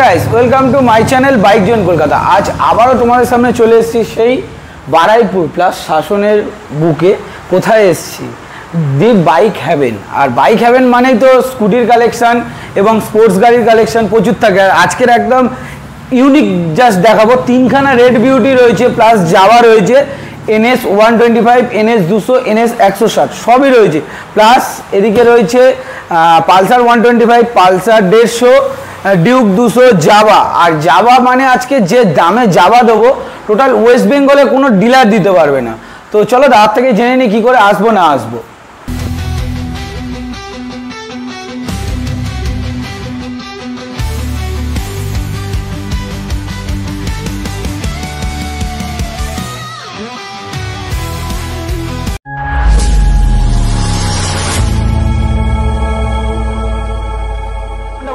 Guys welcome to my channel bike zone Kolkata. আজ আবারও তোমাদের সামনে চলে এসেছি সেই বারাইপুর প্লাস শাসনের বুকে। কোথায় এসেছি? দি বাইক হ্যাভেন। আর বাইক হ্যাভেন মানেই তো স্কুটির কালেকশান এবং স্পোর্টস গাড়ির কালেকশান প্রচুর থাকে। আর আজকের একদম ইউনিক জাস্ট দেখাবো। তিনখানা রেড বিউটি রয়েছে, প্লাস জাভা রয়েছে, NS 125, NS 200, NS 160 সবই রয়েছে। প্লাস এদিকে রয়েছে পালসার 125, পালসার 150, ডিউক 200, জাভা। আর জাভা মানে আজকে যে দামে জাভা দেবো টোটাল ওয়েস্ট বেঙ্গলে কোনো ডিলার দিতে পারবে না। তো চলো দাদার থেকে জেনে নিই কী করে আসবো না আসবো।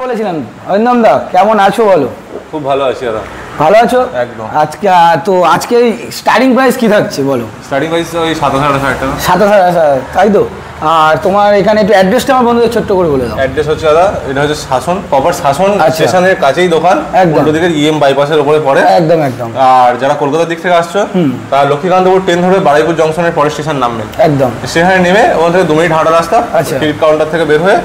বলেছিলাম অরিন্দম দা কেমন আছো বলো? খুব ভালো আছি দাদা। ভালো আছো? একদম। আজকে স্টার্টিং প্রাইস কি থাকছে বলো? স্টার্টিং প্রাইস ওই 27,000 টাকা। 27,000 তাই তো? আর তোমার এখানে একটু অ্যাড্রেসটা আমার বন্ধুদের ছোট্ট করে বলে দাও। অ্যাড্রেস হচ্ছে দাদা, এটা হচ্ছে শাসন, প্রপার শাসন স্টেশনের কাছেই দোকান, উল্টো দিকের EM বাইপাসের উপরে পড়ে। একদম একদম। আর যারা কলকাতার দিক থেকে আসছো তারা লক্ষ্মীকান্তপুর ট্রেন ধরে বারাইপুর জংশনের পরের স্টেশন নামবেন। একদম সেখানে নেমে ওখান থেকে 2 মিনিট হাঁটা রাস্তা, টিকিট কাউন্টার থেকে বের হয়ে।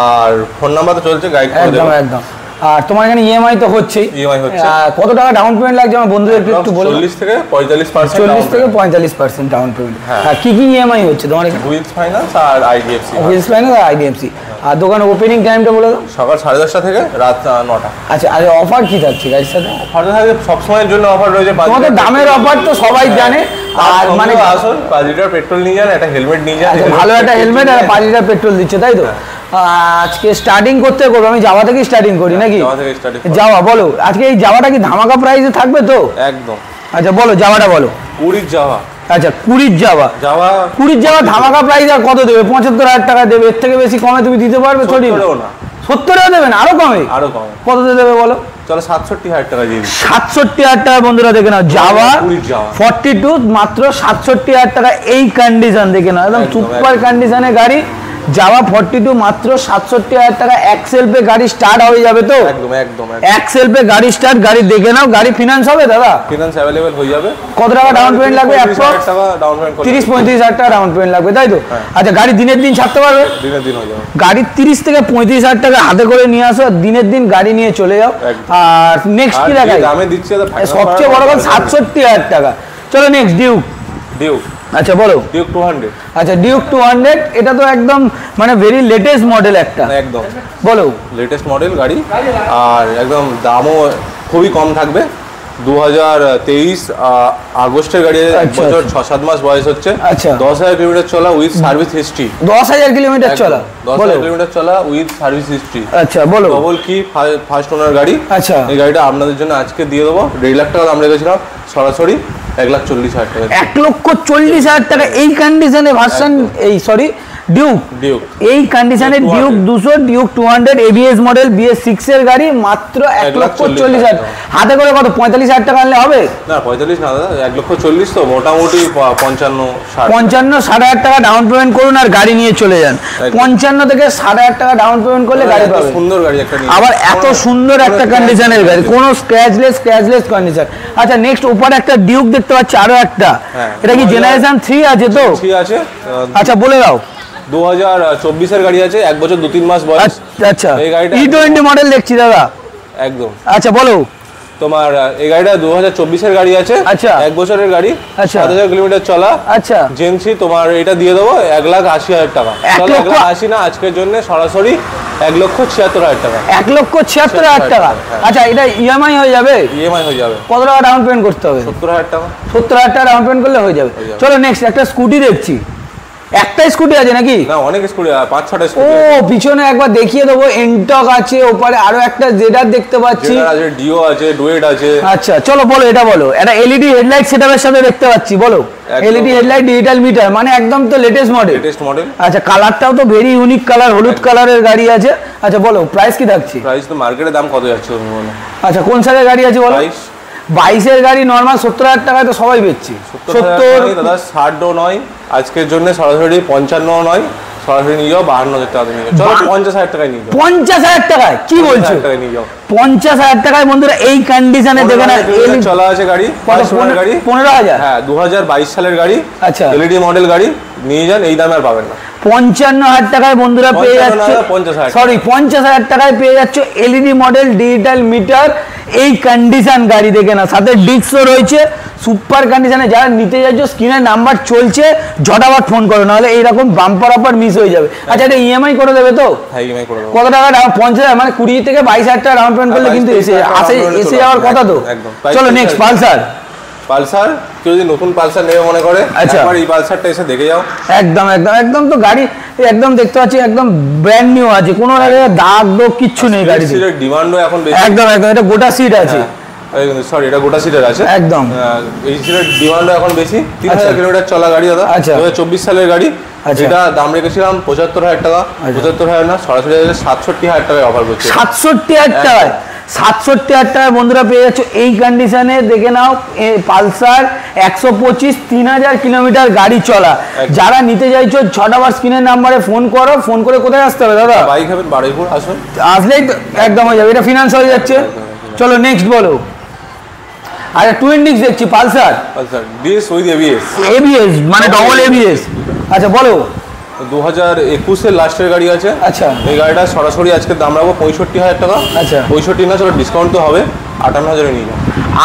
আর ফোন নাম্বার তো চলছে, গাইড করে দেবো। একদম। আর তোমার এখানে EMI তো হচ্ছেই। EMI হচ্ছে। কত টাকা ডাউন পেমেন্ট লাগছে আমার বন্ধুদের একটু বলো। 40 থেকে 45%। 40 থেকে 45% ডাউন পেমেন্ট। আর কি কি EMI হচ্ছে তোমার এখানে? হুইলস ফাইন্যান্স আর IDFC। হুইলস ফাইন্যান্স আর IDFC। আর দোকানের ওপেনিং টাইমটা বলে দাও। সকাল 10:30 থেকে রাত 9টা। আচ্ছা, আর অফার কি থাকছে গাড়ির সাথে? অফার থাকে সব সময়ের জন্য অফার রয়েছে। তোমাদের দামের অফার তো সবাই জানে। আর মানে আসুন 5 লিটার পেট্রোল নিয়ে যান, একটা হেলমেট নিয়ে যান। ভালো একটা হেলমেট আর 5 লিটার পেট্রোল দিচ্ছে, তাই তো? আজকে স্টার্টিং করতে করবো, আমি জাভা থেকে স্টার্টিং করি নাকি? জাভা বলো, আজকে এই জাভাটা কি ধামাকা প্রাইসে থাকবে তো? একদম। আচ্ছা বলো জাভাটা বলো। 20 জাভা। আচ্ছা 20 জাভা। 20 জাভা ধামাকা প্রাইস আর কত দেবে? 75,000 টাকা দেবে। এর থেকে বেশি কমে তুমি দিতে পারবে? থোড়ি না। 70 দেবেন? আরো কমে? আরো কমে। কত দেবে বলো? চলো 67,000 টাকা দিয়ে দিই। 67,000 টাকা বন্ধুরা দেখে নাও। জাভা 42 মাত্র 67,000 টাকা। এই কন্ডিশন দেখে নাও, একদম সুপার কন্ডিশনে গাড়ি। জাভা 42 মাত্র 67,000 টাকা। এক্সেলপে গাড়ি স্টার্ট হয়ে যাবে তো? একদম একদম। এক্সেলপে গাড়ি স্টার্ট, গাড়ি দেখে নাও। গাড়ি ফিনান্স হবে দাদা? ফিনান্স अवेलेबल হয়ে যাবে। কত টাকা ডাউন পেমেন্ট লাগবে? 30-35,000 টাকা ডাউন পেমেন্ট লাগবে, তাই তো? আচ্ছা গাড়ি দিনের দিন ছাড়তে পারবে? দিনের দিন হয়ে যাবে। গাড়ি 30 থেকে 35,000 টাকা হাতে করে নিয়ে আসো, দিনের দিন গাড়ি নিয়ে চলে যাও। আর নেক্সট কি দেখাই? দামে দিচ্ছি সবচেয়ে বড় কথা 67,000 টাকা। চলো নেক্সট ডিউক। ডিউক আচ্ছা বলো। ডিউক 200। আচ্ছা ডিউক 200, এটা তো একদম মানে ভেরি লেটেস্ট মডেল একটা। একদম বলো। লেটেস্ট মডেল গাড়ি আর একদম দামও খুবই কম থাকবে। 2023 আগস্টের গাড়ি, বছর 6-7 মাস বয়স হচ্ছে। আচ্ছা 10,000 কিলোমিটার চলা উইথ সার্ভিস হিস্ট্রি। 10,000 কিলোমিটার চলা? 10,000 কিলোমিটার চলা উইথ সার্ভিস হিস্ট্রি। আচ্ছা বলো। ডবল কি ফার্স্ট ওনার গাড়ি। আচ্ছা এই গাড়িটা আপনাদের জন্য আজকে দিয়ে দেবো। 1.5 লাখ টাকা দাম রেখেছিলাম, সরাসরি 1,40,000 টাকা। 1,40,000 টাকা এই কন্ডিশনে ভার্সন, এই সরি ডিউক। ডিউক এই কন্ডিশনে Duke 200, Duke 200 ABS model, BS6 এর গাড়ি, মাত্র 1,40,000। হাতে করে কত 45,000 টাকা আনলে হবে? না 45 না দাদা, 1,40,000 তো মোটামুটি 55-60,000 টাকা ডাউন পেমেন্ট করুন আর গাড়ি নিয়ে চলে যান। 55 থেকে 60,000 টাকা ডাউন পেমেন্ট করলে গাড়ি পাবেন। সুন্দর গাড়ি একটা, আবার এত সুন্দর একটা কন্ডিশনের গাড়ি, কোনো স্ক্র্যাচলেস কন্ডিশন। আচ্ছা নেক্সট উপরে একটা ডিউক দেখতে পাচ্ছি, আরো একটা। এটা কি জেনারেশন 3 আছে তো? 3 আছে। আচ্ছা বলে দাও। 2024 এর গাড়ি আছে, 1 বছর 2-3 মাস বয়স। আচ্ছা এই গাড়িটা E20 মডেল দেখছি দাদা। একদম। আচ্ছা বলো। তোমার এই গাড়িটা 2024 এর গাড়ি আছে। আচ্ছা 1 বছরের গাড়ি। আচ্ছা 7,000 কিলোমিটার চলা। আচ্ছা জেনসি, তোমার এটা দিয়ে দেবো 1,80,000 টাকা। 1,80,000 না, আজকের জন্য সরাসরি 1,76,000 টাকা। 1,76,000 টাকা। আচ্ছা এটা EMI হয়ে যাবে? EMI হয়ে যাবে। কত টাকা ডাউন পেমেন্ট করতে হবে? 70,000 টাকা। 70,000 টাকা ডাউন পেমেন্ট করলে হয়ে যাবে। চলো নেক্সট একটা স্কুটি দেখছি। একটা স্কুটি আছে নাকি? না অনেক স্কুটি, 5-6টা স্কুটি। ও পিছনে একবার দেখিয়ে দেবো। এন্টক আছে, ওপারে আরো একটা জেডার দেখতে পাচ্ছি। জেডার আছে, ডিও আছে, ডুয়েট আছে। আচ্ছা চলো বলো এটা বলো। এটা LED হেডলাইট সেটআপের সাথে দেখতে পাচ্ছি, বলো। LED হেডলাইট, ডিজিটাল মিটার, মানে একদম তো লেটেস্ট মডেল। Latest model. আচ্ছা কালারটাও তো ভেরি ইউনিক কালার, হলুদ কালারের গাড়ি আছে। আচ্ছা বলো প্রাইস কি থাকছে? প্রাইস তো মার্কেটের দাম কত যাচ্ছে তুমি বলো। আচ্ছা কোন সালের গাড়ি আছে বলো? 22 এর গাড়ি নরমাল 70,000 টাকায় তো সবাই বেচছে। 70 দাদা, 60ও নয় আজকের জন্য, সরাসরি 55 নয়, সরাসরি নিয়ে যাও 52,000 টাকা নিয়ে যাও, চলো 50,000 টাকায় নিয়ে যাও। 50,000 টাকায় কি বলছো? 50,000 টাকায় বন্ধুরা এই কন্ডিশনে দেখেন চলা আছে গাড়ি, গাড়ি 15,000, হ্যাঁ 2022 সালের গাড়ি। আচ্ছা, এলইডি মডেল গাড়ি নিয়ে যান, এই দামে আর পাবেন না। 55,000 টাকায় বন্ধুরা পেয়ে যাচ্ছে, সরি 50,000 টাকায় পেয়ে যাচ্ছে এলইডি মডেল ডিজিটাল মিটার এই কন্ডিশন গাড়ি দেখে না, সাথে ডিস্কও রয়েছে সুপার কন্ডিশনে। যারা নিতে যাচ্ছ স্ক্রিনের নাম্বার চলছে, ঝটাফট ফোন করো, নাহলে এইরকম বাম্পার অফার মিস হয়ে যাবে। আচ্ছা, এটা ইএমআই করে দেবে তো? হ্যাঁ ইএমআই করে দেবো। কত টাকা? 50,000 মানে 20 থেকে 22,000 টাকা ডাউন পেমেন্ট করলে কিন্তু এসে যাওয়ার কথা তো। চলো নেক্সট পালসার। পালসার কেউ যদি নতুন পালসার নেবে মনে করে, আচ্ছা একবার এই পালসারটা এসে দেখে যাও। একদম একদম একদম তো গাড়ি একদম দেখতে পাচ্ছি একদম ব্র্যান্ড নিউ আছে, কোনো দাগ দোগ কিচ্ছু নেই গাড়ি। সিটের ডিমান্ডও এখন বেশি। একদম একদম, এটা গোটা সিট আছে। সরি, এটা গোটা সিটের আছে একদম। এই সিটের ডিমান্ডও এখন বেশি। 3,000 কিলোমিটার চলা গাড়ি দাদা, 2024 সালের গাড়ি। এটা দাম রেখেছিলাম 75,000 টাকা, 75,000 না, সরাসরি 67,000 টাকায় অফার করছি। 67,000 টাকায়, 67,000 টাকায় বন্ধুরা পেয়ে যাচ্ছ এই কন্ডিশনে। দেখে নাও পালসার 125, 3,000 কিলোমিটার গাড়ি চলা। যারা নিতে চাইছো ঝটাফট স্ক্রিনের নাম্বারে ফোন করো, ফোন করে কোথায় আসতে হবে দাদা? বাইক হবেন বারুইপুর, আসুন, আসলেই একদম হয়ে যাবে, এটা ফিনান্স হয়ে যাচ্ছে। চলো নেক্সট বলো। আরে টুইন ডিস্ক দেখছি Pulsar, DS with ABS, ABS মানে ডবল এবিএস। আচ্ছা বলো। 2021 এর লাস্টের গাড়ি আছে। আচ্ছা, এই গাড়িটা সরাসরি আজকে দাম রাখবো 65,000 টাকা। আচ্ছা 65 না, চলো ডিসকাউন্ট তো হবে, 58,000 নিয়ে যাও।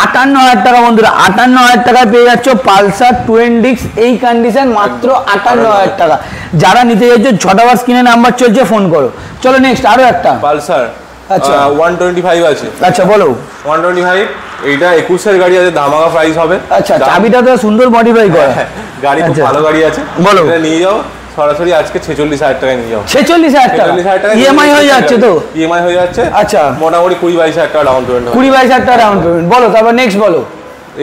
58,000 টাকা বন্ধুরা, 58,000 টাকায় পেয়ে যাচ্ছ পালসার টুইন ডিস্ক এই কন্ডিশন, মাত্র 58,000 টাকা। যারা নিতে চাইছো ঝটাফট স্ক্রিনে নাম্বার চলছে, ফোন করো। চলো নেক্সট আরো একটা পালসার। আচ্ছা 125 আছে। আচ্ছা বলো। 125 এইটা 21 এর গাড়ি আছে, ধামাকা প্রাইস হবে। আচ্ছা, চাবিটা তো সুন্দর মডিফাই করা, গাড়ি খুব ভালো গাড়ি আছে। বলো। এটা নিয়ে যাও সরাসরি আজকে 46,000 টাকায় নিয়ে যাও। 46,000 টাকা ইএমআই হয়ে যাচ্ছে তো? ইএমআই হয়ে যাচ্ছে। আচ্ছা, মোটামুটি 20-22,000 টাকা ডাউন পেমেন্ট। 20-22,000 টাকা ডাউন পেমেন্ট। বলো তারপর নেক্সট বলো।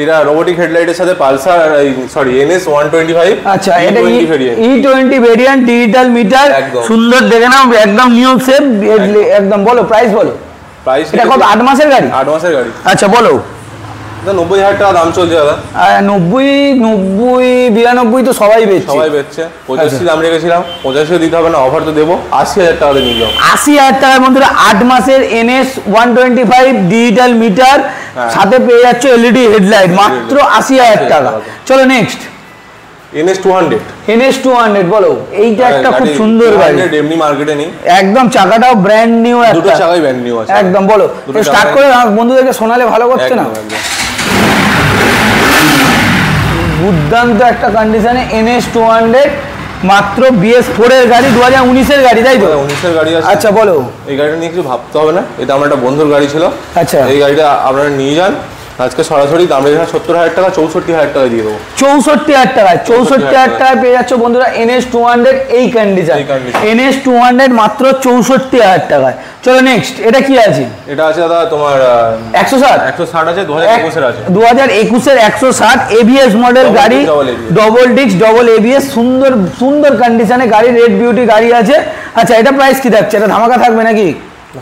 এটা রোবোটিক হেডলাইটের সাথে পালসার, সরি এনএস 125। আচ্ছা, এটা E20 ভেরিয়েন্ট ডিজিটাল মিটার, সুন্দর দেখে নাও, একদম নিউ শেপ একদম। বলো প্রাইস বলো। প্রাইস এটা কত? 8 মাসের গাড়ি? 8 মাসের গাড়ি। আচ্ছা বলো। 90,000 টাকা দাম চলছে দাদা। 90-92 তো সবাই বেচছে। 85 দাম রেখেছিলাম, 85 দিতে হবে না, অফার তো দেবো। 80,000 টাকা নিয়ে যাও। 80,000 টাকায় বন্ধুরা 8 মাসের NS 125 ডিজিটাল মিটার, সাথে পেয়ে যাচ্ছ এলইডি হেডলাইট, মাত্র 80,000 টাকা। চলো নেক্সট। NS 200। NS 200 বলো। এইটা একটা খুব সুন্দর গাড়ি, এমনি মার্কেটে নেই, একদম চাকাটাও ব্র্যান্ড নিউ, দুটো চাকাই ব্র্যান্ড নিউ আছে একদম। বলো স্টার্ট করে বন্ধুদেরকে শোনালে ভালো করছে না? দুর্দান্ত একটা কন্ডিশনে NS 200, মাত্র BS4 এর গাড়ি, 2019 এর গাড়ি, তাই তো? 19 এর গাড়ি আছে। আচ্ছা বলো। এই গাড়িটা নিয়ে কিছু ভাবতে হবে না, এটা আমার একটা বন্ধুর গাড়ি ছিল। আচ্ছা, এই গাড়িটা আপনারা নিয়ে যান আজকে সরাসরি দাম রেখে 70,000 টাকা, 64,000 টাকা দিয়ে দেবো। 64,000 টাকায়, 64,000 টাকায় পেয়ে যাচ্ছ বন্ধুরা NS 200 এই কন্ডিশন। NS 200 মাত্র 64,000 টাকায়। চলো নেক্সট। এটা কি আছে? এটা আছে দাদা তোমার 160 আছে, 2021 এর আছে। 2021 এর 160 ABS মডেল গাড়ি, ডবল ডিস্ক ডবল ABS, সুন্দর সুন্দর কন্ডিশনে গাড়ি, রেড বিউটি গাড়ি আছে। আচ্ছা, এটা প্রাইস কি থাকছে? এটা ধামাকা থাকবে নাকি?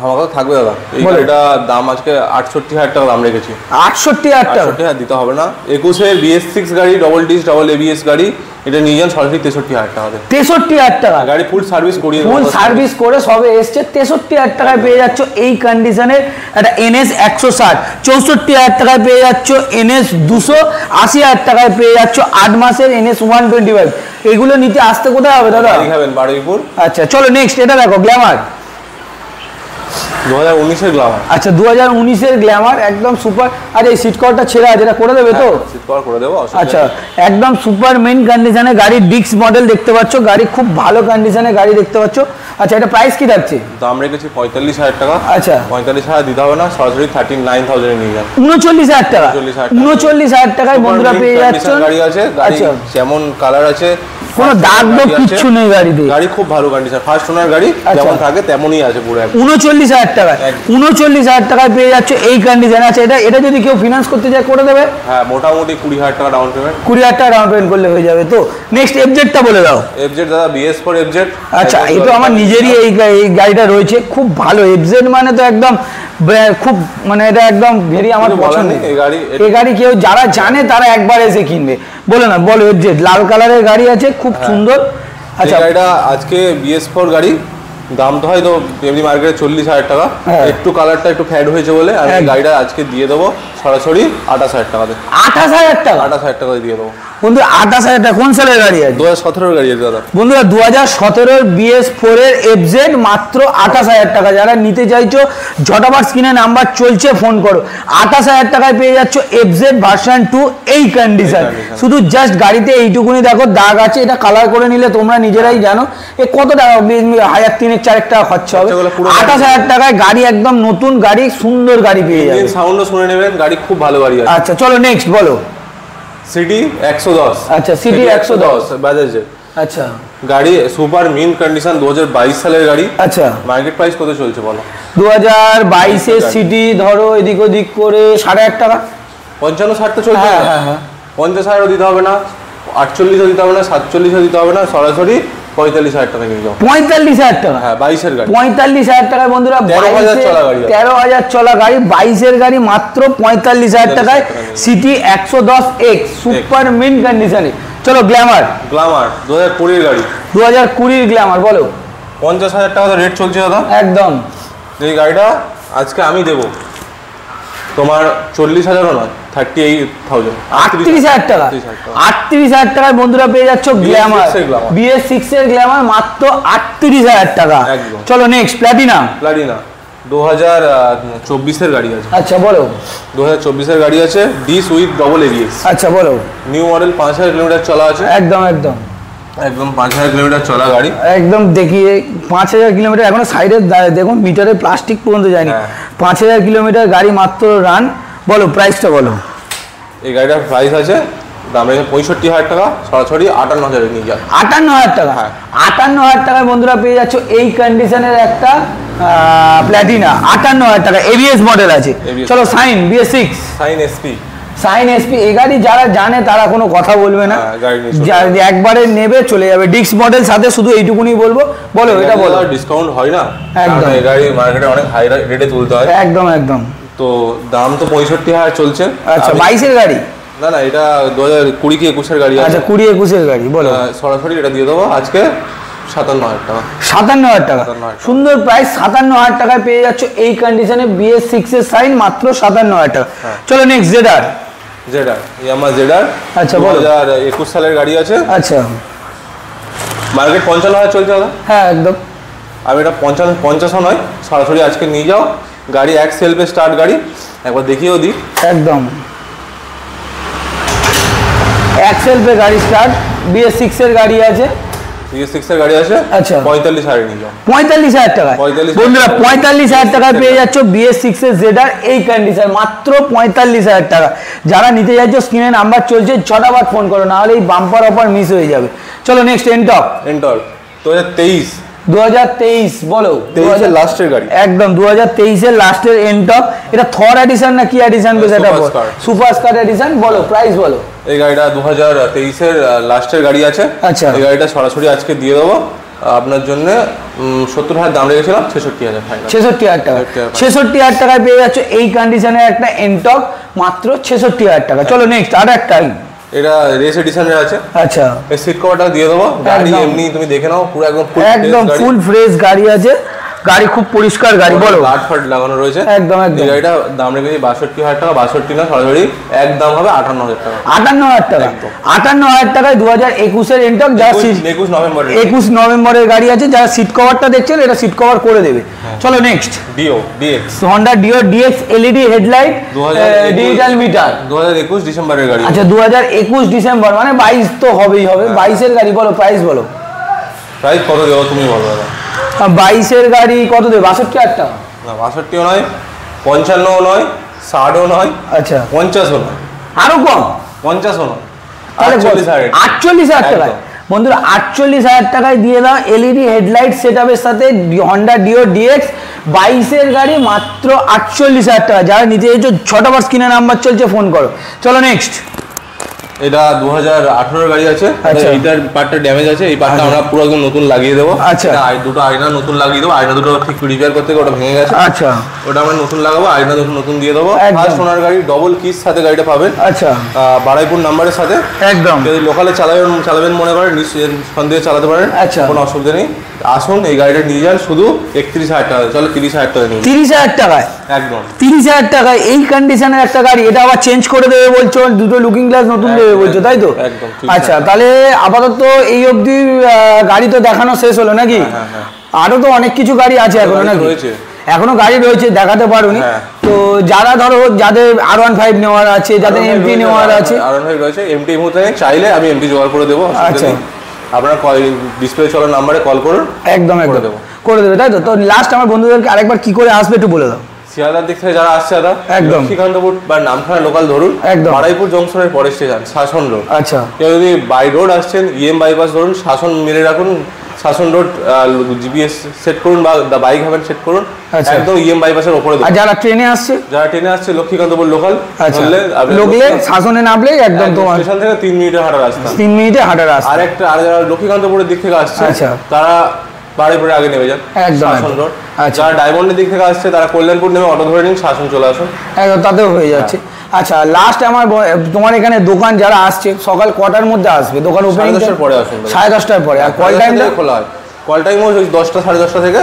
ধামাকা থাকবে দাদা। এই গাড়িটা দাম আজকে 68,000 টাকা দাম রেখেছি। 68,000 টাকা? 68,000 দিতে হবে না। 21 এর BS6 গাড়ি, ডবল ডিস্ক ডবল ABS গাড়ি, এটা নিয়ে যান সরাসরি 63,000 টাকা। 63,000 টাকা গাড়ি ফুল সার্ভিস করিয়ে, ফুল সার্ভিস করে সবে এসছে। 63,000 টাকায় পেয়ে যাচ্ছ এই কন্ডিশনের একটা NS 160। 64,000 টাকায় পেয়ে যাচ্ছ NS 200। 80,000 টাকায় পেয়ে যাচ্ছ 8 মাসের NS 125। এগুলো নিতে আসতে কোথায় হবে দাদা? বারুইপুর। আচ্ছা চলো নেক্সট। এটা দেখো গ্ল্যামার, 2019 এর গ্ল্যামার। আচ্ছা 2019 এর গ্ল্যামার, একদম সুপার। আরে এই সিট কভারটা ছেঁড়া আছে, এটা করে দেবে তো? সিট কভার করে দেবো। আচ্ছা, একদম সুপার মেইন কন্ডিশনে গাড়ি, ডিস্ক মডেল দেখতে পাচ্ছ, গাড়ি খুব ভালো কন্ডিশনে গাড়ি দেখতে পাচ্ছ। আচ্ছা, এটা প্রাইস কি থাকছে? দাম রেখেছি 45,000 টাকা। আচ্ছা, 45,000 দিতে হবে না, সরাসরি 39,000 নিয়ে যান। 39,000 টাকা? 39,000 টাকায় বন্ধুরা পেয়ে যাচ্ছ গাড়ি আছে। আচ্ছা, যেমন কালার আছে, কোনো দাগ দাগ কিচ্ছু নেই গাড়িতে, গাড়ি খুব ভালো কন্ডিশন, ফার্স্ট ওনার গাড়ি, যেমন থাকে তেমনই আছে পুরো। 39,000 টাকা, 39,000 টাকায় পেয়ে যাচ্ছ এই কন্ডিশন। আছে এটা যদি কেউ ফিনান্স করতে চায় করে দেবে? হ্যাঁ, মোটামুটি 20,000 টাকা ডাউন পেমেন্ট। 20,000 টাকা ডাউন পেমেন্ট করলে হয়ে যাবে তো। নেক্সট FZ-টা বলে দাও। FZ দাদা BS4 FZ। আচ্ছা, এই তো আমার নিজেরই এই গাড়িটা রয়েছে, খুব ভালো। FZ মানে তো একদম খুব, মানে এটা একদম ভেরি আমার পছন্দ। এই গাড়ি কেউ যারা জানে তারা একবার এসে কিনবে। বলে না, বলো। FZ লাল কালারের গাড়ি আছে, খুব সুন্দর। আচ্ছা, গাড়িটা আজকে BS4 গাড়ি, দাম তো হয়তো এমনি মার্কেটে 40,000 টাকা, একটু কালারটা একটু ফ্যাড হয়েছে বলে আমি গাড়িটা আজকে দিয়ে দেবো সরাসরি 28,000 টাকাতে। 28,000 টাকা? 28,000 টাকা দিয়ে দেবো বন্ধু। 28,000 টাকা কোন সালের গাড়ি আছে? 2017 গাড়ি আছে দাদা। বন্ধুরা 2017 BS4 এর FZ মাত্র 28,000 টাকা। যারা নিতে চাইছো ঝটাফট স্ক্রিনে নাম্বার চলছে, ফোন করো। 28,000 টাকায় পেয়ে যাচ্ছ FZ ভার্সন 2 এই কন্ডিশন। শুধু জাস্ট গাড়িতে এইটুকুনি দেখো দাগ আছে, এটা কালার করে নিলে তোমরা নিজেরাই জানো এ কত টাকা, 1,000-3,000 টাকা খরচা হবে। 28,000 টাকায় গাড়ি, একদম নতুন গাড়ি, সুন্দর গাড়ি পেয়ে যাবে। সাউন্ডও শুনে নেবেন, গাড়ি খুব ভালো গাড়ি আছে। আচ্ছা চলো নেক্সট বলো। সিটি 110। আচ্ছা সিটি 110 বাজাজের। আচ্ছা গাড়ি সুপার মিন কন্ডিশন, 2022 সালের গাড়ি। আচ্ছা মার্কেট প্রাইস কত চলছে বলো? 2022 এর সিটি ধরো এদিক ওদিক করে 8,500 টাকা। 55-60 তো চলছে। হ্যাঁ 50,000ও দিতে হবে না, 48ও দিতে হবে না, 47ও দিতে হবে না, সরাসরি 45,000 টাকা নিয়ে যাও। 45,000 টাকা? হ্যাঁ 22 এর গাড়ি। 45,000 টাকায় বন্ধুরা, 13,000 চলা গাড়ি, 13,000 চলা গাড়ি, 22 এর গাড়ি মাত্র 45,000 টাকায় সিটি 110X সুপার মিন কন্ডিশনে। চলো গ্ল্যামার। গ্ল্যামার 2020 এর গাড়ি। 2020 এর গ্ল্যামার বলো। 50,000 টাকা তো রেট চলছে দাদা একদম। এই গাড়িটা আজকে আমি দেবো তোমার 40,000ও নয়, 38,000। 38,000 টাকা? 38,000 টাকায় বন্ধুরা পেয়ে যাচ্ছ গ্ল্যামার, BS6 এর গ্ল্যামার মাত্র 38,000 টাকা। চলো নেক্সট প্ল্যাটিনা। প্ল্যাটিনা 2024 এর গাড়ি আছে। আচ্ছা বলো। 2024 এর গাড়ি আছে, ডিস উইথ ডবল ABS। আচ্ছা বলো। নিউ মডেল, 5,000 কিলোমিটার চলা আছে। একদম একদম একদম 5,000 কিলোমিটার চলা গাড়ি। একদম দেখিয়ে 5,000 কিলোমিটার, এখনো সাইডে দেখুন মিটারে প্লাস্টিক পর্যন্ত যায়নি। 5,000 কিলোমিটার গাড়ি মাত্র রান। বলো প্রাইসটা বলো। এই গাড়িটার প্রাইস আছে, দাম আছে 65,000 টাকা, সরাসরি 58,000 নিয়ে যাবে। 58,000 টাকা? হ্যাঁ 58,000 টাকায় বন্ধুরা পেয়ে যাচ্ছ এই কন্ডিশনের একটা প্ল্যাটিনা। 58,000 টাকা, ABS মডেল আছে। চলো sign BS6। Sign SP। Sign SP এই গাড়ি যারা জানে তারা কোনো কথা বলবে না, একবারে নেবে চলে যাবে। ডিক্স মডেল সাথে, শুধু এইটুকুনি বলবো। বলো এটা বলো। ডিসকাউন্ট হয় না, একদম। এই গাড়ি মার্কেটে অনেক হাই রেটে তুলতে হয়। একদম একদম। তো দাম তো 65,000 চলছে। আচ্ছা 22 এর গাড়ি? না না, এটা 2020 কি 21 এর গাড়ি আছে। আচ্ছা 20-21 এর গাড়ি। বলো। সরাসরি এটা দিয়ে দেবো আজকে 57,000 টাকা। 57,000 টাকা? সুন্দর প্রাইস। 57,000 টাকায় পেয়ে যাচ্ছ এই কন্ডিশনে BS6 এর সাইন মাত্র 57,000 টাকা। চলো নেক্সট জেডার। জেডার, ইয়ামাহা জেডার। আচ্ছা বলো। 2021 সালের গাড়ি আছে। আচ্ছা মার্কেট 55,000 চলছে দাদা। হ্যাঁ একদম। আমি এটা 50 নয়, সরাসরি আজকে নিয়ে যাও। গাড়ি এক সেলফে স্টার্ট গাড়ি, একবার দেখিয়েও দিই। একদম এক সেলফে গাড়ি স্টার্ট, BS6 এর গাড়ি আছে। BS6 এর গাড়ি আছে। আচ্ছা 45,000 নিয়ে যাও। 45,000 টাকা? বন্ধুরা 45,000 টাকায় পেয়ে যাচ্ছ BS6 এর জেডার এই কন্ডিশন মাত্র 45,000 টাকা। যারা নিতে যাচ্ছ স্ক্রিনে নাম্বার চলছে, ঝটাফট ফোন করো, না হলে এই বাম্পার অফার মিস হয়ে যাবে। চলো নেক্সট এনটক। এনটক 2023। 2023 বলো। 23 এর লাস্টের গাড়ি। একদম 2023 এর লাস্টের এনটক। এটা থর এডিশন না কি এডিশন বেশ? এটা সুপারস্টার এডিশন। বলো প্রাইস বলো। এই গাড়িটা 2023 এর লাস্টের গাড়ি আছে। আচ্ছা এই গাড়িটা সরাসরি আজকে দিয়ে দেবো আপনার জন্য। 70,000 দাম রেখেছিলাম, 66,000 ফাইনাল। 66,000 টাকা? 66,000 টাকায় পেয়ে যাচ্ছ এই কন্ডিশনের একটা এনটক মাত্র 66,000 টাকা। চলো নেক্সট আর একটা। এটা রেস এডিশনের আছে। আচ্ছা এই সিট কভারটা দিয়ে দেবো। গাড়ি এমনি তুমি দেখে নাও, পুরো একদম ফুল ফ্রেশ গাড়ি আছে। গাড়ি খুব পরিষ্কার গাড়ি। বলো। লাট ফাট লাগানো রয়েছে। একদম একদম। এই গাড়িটা দাম রেখেছি 62,000 টাকা। 62 না, সরাসরি এক দাম হবে 58,000 টাকা। 58,000 টাকা? 58,000 টাকায় 2021 এর এনটক, যারা 21 নভেম্বরের গাড়ি আছে। যারা সিট কভারটা দেখছেন, এটা সিট কভার করে দেবে। চলো next. DX Honda deo DX LED headlight, digital meter. 2021 ডিসেম্বরের গাড়ি। আচ্ছা 2021 ডিসেম্বর, মানে 22 তো হবেই হবে। 22 এর গাড়ি। বলো প্রাইস বলো। প্রাইস কত দেবো তুমি বলো দাদা। 22 এর গাড়ি কত দেবে? 62,000 টাকা? না 62ও নয়, 55ও নয়, 60ও নয়। আচ্ছা 50ও নয়, আরো কম? 50ও নয়, 48,000 টাকায়। বন্ধুরা 48,000 টাকায় দিয়ে দাও LED হেডলাইট সেটআপের সাথে হন্ডা ডিও DX 22 এর গাড়ি মাত্র 48,000 টাকা। যারা নিতে চাইছো ঝটাফট স্ক্রিনে নাম্বার চলছে, ফোন করো। চলো নেক্সট। এটা 2018 গাড়ি আছে। এইটার পার্টটা ড্যামেজ আছে, এই পার্টটা আমরা পুরো একদম নতুন লাগিয়ে দেবো। আচ্ছা, দুটো আয়না নতুন লাগিয়ে দেবো, আয়না দুটো ঠিক রিপেয়ার করতে ওটা ভেঙে গেছে। আচ্ছা, ওটা আমরা নতুন লাগাবো, আয়না দুটো নতুন দিয়ে দেবো। আর সোনার গাড়ি ডবল কিস সাথে গাড়িটা পাবেন। আচ্ছা, বারাইপুর নাম্বারের সাথে একদম। যদি লোকালে চালাবেন মনে করেন সন্দেহে চালাতে পারেন, আচ্ছা, কোনো অসুবিধা নেই। আসুন এই গাড়িটা নিয়ে যান, শুধু 31,000 টাকা, চলো 30,000 টাকা নিন। 30,000 টাকায়? একদম 30,000 টাকায় এই কন্ডিশনের একটা গাড়ি, এটা আবার চেঞ্জ করে দেবে বলছো, দুটো লুকিং গ্লাস নতুন দেবে বলছো, তাই তো? একদম। আচ্ছা, তাহলে আপাতত এই অবধি গাড়ি তো দেখানো শেষ হলো নাকি? আরো তো অনেক কিছু গাড়ি আছে এখনো নাকি? এখনো গাড়ি রয়েছে, দেখাতে পারোনি। তো যারা ধরো যাদের R15 নেওয়ার আছে, যাদের MT নেওয়ার আছে, R15 রয়েছে, MT এই মুহূর্তে চাইলে আমি MT জোগাড় করে দেবো। আচ্ছা, আপনারা ডিসপ্লে চলার নাম্বারে কল করুন, একদম একদম করে দেবে, তাই তো? তো লাস্ট আমার বন্ধুদেরকে আরেকবার কি করে আসবে একটু বলে দাও। শিয়ালদার দিক থেকে যারা আসছে দাদা, একদম লক্ষ্মীকান্তপুর বা নামখানা লোকাল ধরুন, একদম বারাইপুর জংশনের পরের স্টেশন শাসন রোড। আচ্ছা, কেউ যদি বাই রোড আসছেন, EM বাইপাস ধরুন, শাসন মেরে রাখুন, শাসন রোড GPS সেট করুন বা বাইক হ্যাভেন সেট করুন, একদম EM বাইপাসের উপরে। আর যারা ট্রেনে আসছে, লক্ষ্মীকান্তপুর লোকাল ধরলে শাসনে নামলেই একদম তোমার স্টেশন থেকে 3 মিনিটের হাঁটা রাস্তা। 3 মিনিটে হাঁটা রাস্তা। আর যারা লক্ষ্মীকান্তপুরের দিক থেকে আসছে, তারা বারুইপুরে আগে নেমে যান, শাসন রোড। যারা ডায়মন্ডের দিক থেকে আসছে, তারা কল্যাণপুর নেমে অটো ধরে নিন, শাসন চলে আসুন, একদম তাতেও হয়ে যাচ্ছে। আচ্ছা, লাস্ট আমার তোমার এখানে দোকান যারা আসছে সকাল কটার মধ্যে আসবে? দোকান ওপেনিং 10টার পরে আসুন। 10:30টার পরে। আর কল টাইমটা খোলা হয়? কল টাইম ওই 10টা 10:30 থেকে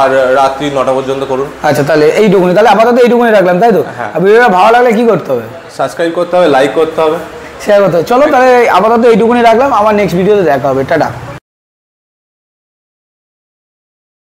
আর রাত্রি 9টা পর্যন্ত করুন। আচ্ছা, তাহলে এইটুকুনি, তাহলে আপাতত এইটুকুনি রাখলাম, তাই তো? আর ভিডিওটা ভালো লাগলে কি করতে হবে? সাবস্ক্রাইব করতে হবে, লাইক করতে হবে, শেয়ার করতে হবে। চলো তাহলে আপাতত এইটুকুনি রাখলাম, আমার নেক্সট ভিডিওতে দেখা হবে। টাটা।